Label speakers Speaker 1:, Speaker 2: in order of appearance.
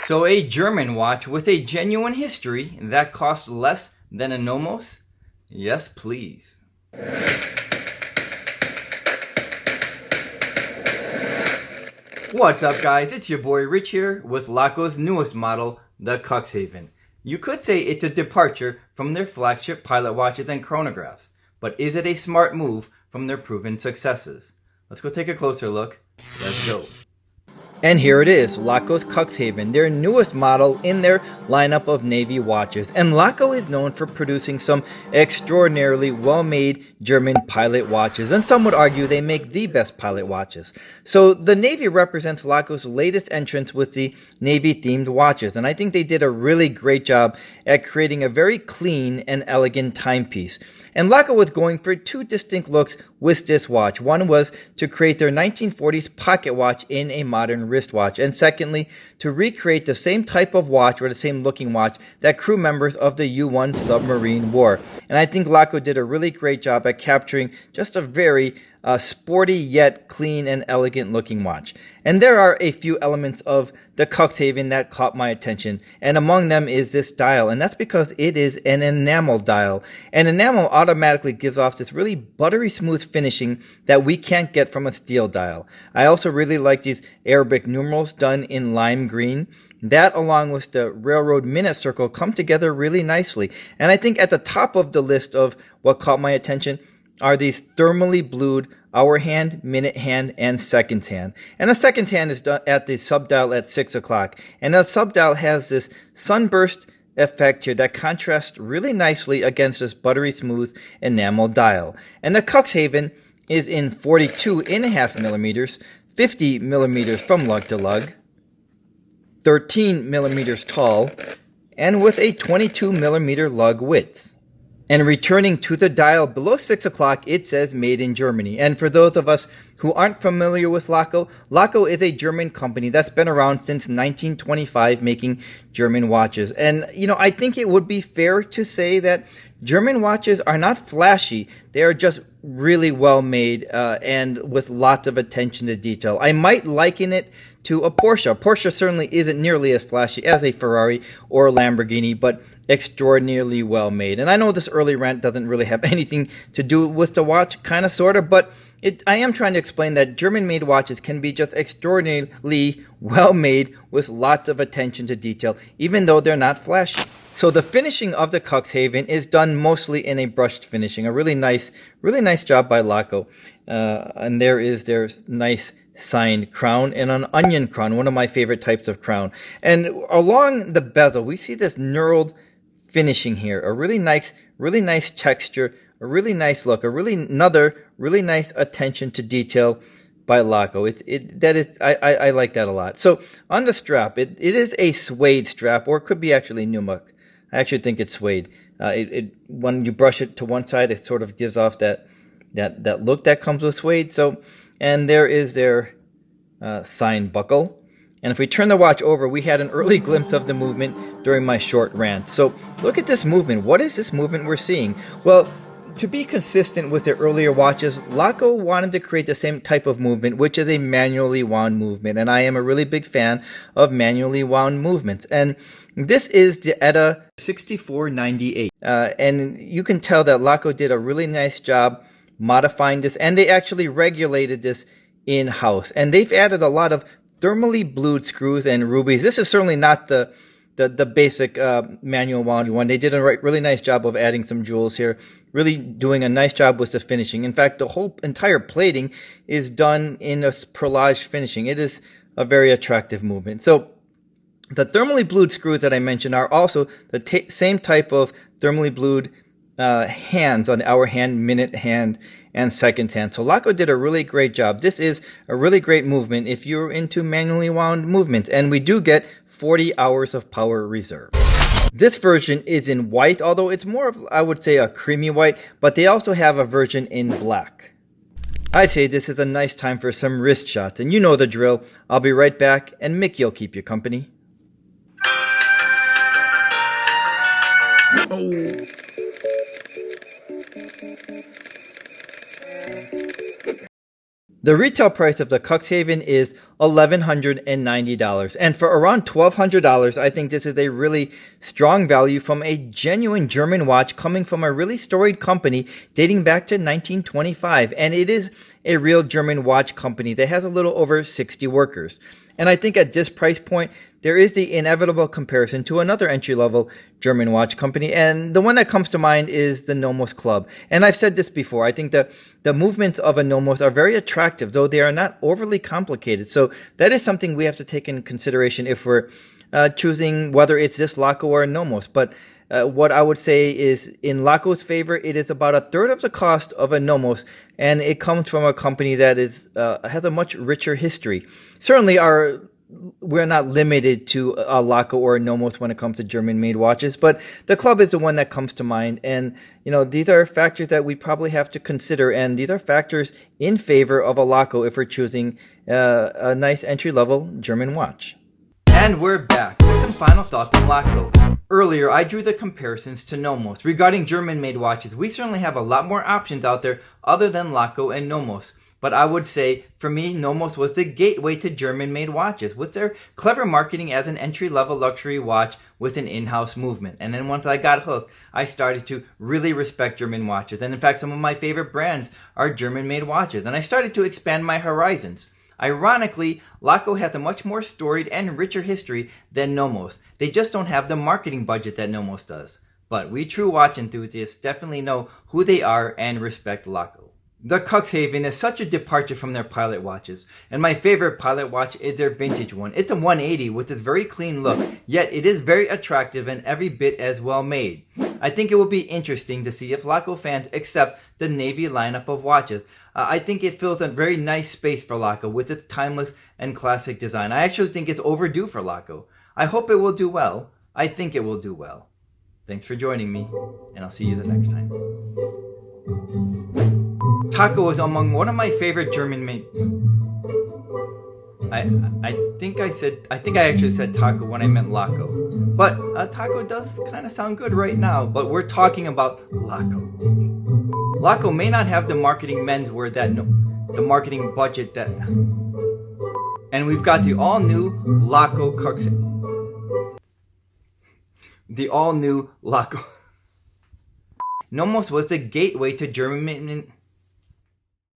Speaker 1: So a German watch with a genuine history that costs less than a Nomos? Yes, please. What's up, guys? It's your boy Rich here with Laco's newest model, the Cuxhaven. You could say it's a departure from their flagship pilot watches and chronographs, but is it a smart move from their proven successes? Let's go take a closer look. Let's go. And here it is, Laco's Cuxhaven, their newest model in their lineup of Navy watches. And Laco is known for producing some extraordinarily well-made German pilot watches, and some would argue they make the best pilot watches. So the Navy represents Laco's latest entrance with the Navy-themed watches, and I think they did a really great job at creating a very clean and elegant timepiece. And Laco was going for two distinct looks with this watch. One was to create their 1940s pocket watch in a modern wristwatch, and secondly, to recreate the same type of watch or the same looking watch that crew members of the U-1 submarine wore. And I think Laco did a really great job at capturing just a very sporty yet clean and elegant looking watch. And there are a few elements of the Cuxhaven that caught my attention, and among them is this dial, and that's because it is an enamel dial. And enamel automatically gives off this really buttery smooth finishing that we can't get from a steel dial. I also really like these Arabic numerals done in lime green. That, along with the railroad minute circle, come together really nicely. And I think at the top of the list of what caught my attention are these thermally blued hour hand, minute hand, and seconds hand. And the seconds hand is done at the subdial at 6 o'clock. And the subdial has this sunburst effect here that contrasts really nicely against this buttery smooth enamel dial. And the Cuxhaven is in 42.5 millimeters, 50 millimeters from lug to lug, 13 millimeters tall, and with a 22 millimeter lug width. And returning to the dial below 6 o'clock, it says made in Germany. And for those of us who aren't familiar with Laco, Laco is a German company that's been around since 1925 making German watches. And, I think it would be fair to say that German watches are not flashy. They are just really well made and with lots of attention to detail. I might liken it to a Porsche. Porsche certainly isn't nearly as flashy as a Ferrari or a Lamborghini, but extraordinarily well made. And I know this early rant doesn't really have anything to do with the watch, kind of, sort of, but I am trying to explain that German-made watches can be just extraordinarily well made with lots of attention to detail, even though they're not flashy. So the finishing of the Cuxhaven is done mostly in a brushed finishing, a really nice job by Laco. And there is their nice signed crown and an onion crown, one of my favorite types of crown. And along the bezel, we see this knurled finishing here, a really nice texture, a really nice look, another really nice attention to detail by Laco. I like that a lot. So on the strap, it is a suede strap, or it could be actually nummuck. I actually think it's suede. When you brush it to one side, it sort of gives off that look that comes with suede. So, and there is their sign buckle. And if we turn the watch over, we had an early glimpse of the movement during my short rant. So look at this movement. What is this movement we're seeing? Well, to be consistent with their earlier watches, Laco wanted to create the same type of movement, which is a manually wound movement. And I am a really big fan of manually wound movements. And this is the ETA 6498. And you can tell that Laco did a really nice job modifying this, and they actually regulated this in-house. And they've added a lot of thermally blued screws and rubies. This is certainly not the basic manual wound one. They did a really nice job of adding some jewels here, really doing a nice job with the finishing. In fact, the whole entire plating is done in a perlage finishing. It is a very attractive movement. So the thermally blued screws that I mentioned are also the same type of thermally blued hands on the hour hand, minute hand, and seconds hand. So Laco did a really great job. This is a really great movement if you're into manually wound movements, and we do get 40 hours of power reserve. This version is in white, although it's more of, I would say, a creamy white, but they also have a version in black. I'd say this is a nice time for some wrist shots, and you know the drill. I'll be right back, and Mickey will keep you company. Oh. The retail price of the Cuxhaven is $1,190. And for around $1,200, I think this is a really strong value from a genuine German watch coming from a really storied company dating back to 1925. And it is a real German watch company that has a little over 60 workers. And I think at this price point, there is the inevitable comparison to another entry-level German watch company. And the one that comes to mind is the Nomos Club. And I've said this before. I think that the movements of a Nomos are very attractive, though they are not overly complicated. So that is something we have to take into consideration if we're choosing whether it's this Laco or a Nomos. But what I would say is in Laco's favor, it is about a third of the cost of a Nomos, and it comes from a company that is has a much richer history. Certainly, we're not limited to a Laco or a Nomos when it comes to German-made watches, but the Club is the one that comes to mind. And these are factors that we probably have to consider, and these are factors in favor of a Laco if we're choosing a nice entry-level German watch. And we're back with some final thoughts on Laco. Earlier, I drew the comparisons to Nomos. Regarding German-made watches, we certainly have a lot more options out there other than Laco and Nomos. But I would say, for me, Nomos was the gateway to German-made watches with their clever marketing as an entry-level luxury watch with an in-house movement. And then once I got hooked, I started to really respect German watches. And in fact, some of my favorite brands are German-made watches. And I started to expand my horizons. Ironically, Laco has a much more storied and richer history than Nomos. They just don't have the marketing budget that Nomos does. But we true watch enthusiasts definitely know who they are and respect Laco. The Cuxhaven is such a departure from their pilot watches, and my favorite pilot watch is their vintage one. It's a 180 with this very clean look, yet it is very attractive and every bit as well made. I think it will be interesting to see if Laco fans accept the navy lineup of watches. I think it fills a very nice space for Laco with its timeless and classic design. I actually think it's overdue for Laco. I hope it will do well. I think it will do well. Thanks for joining me, and I'll see you the next time. Taco is among one of my favorite German-made. I think I actually said Taco when I meant Laco. But Taco does kind of sound good right now, but we're talking about Laco. Laco may not have the marketing menswear the marketing budget that. And we've got the all-new Laco Cuxhaven. The all-new Laco. Nomos was the gateway to German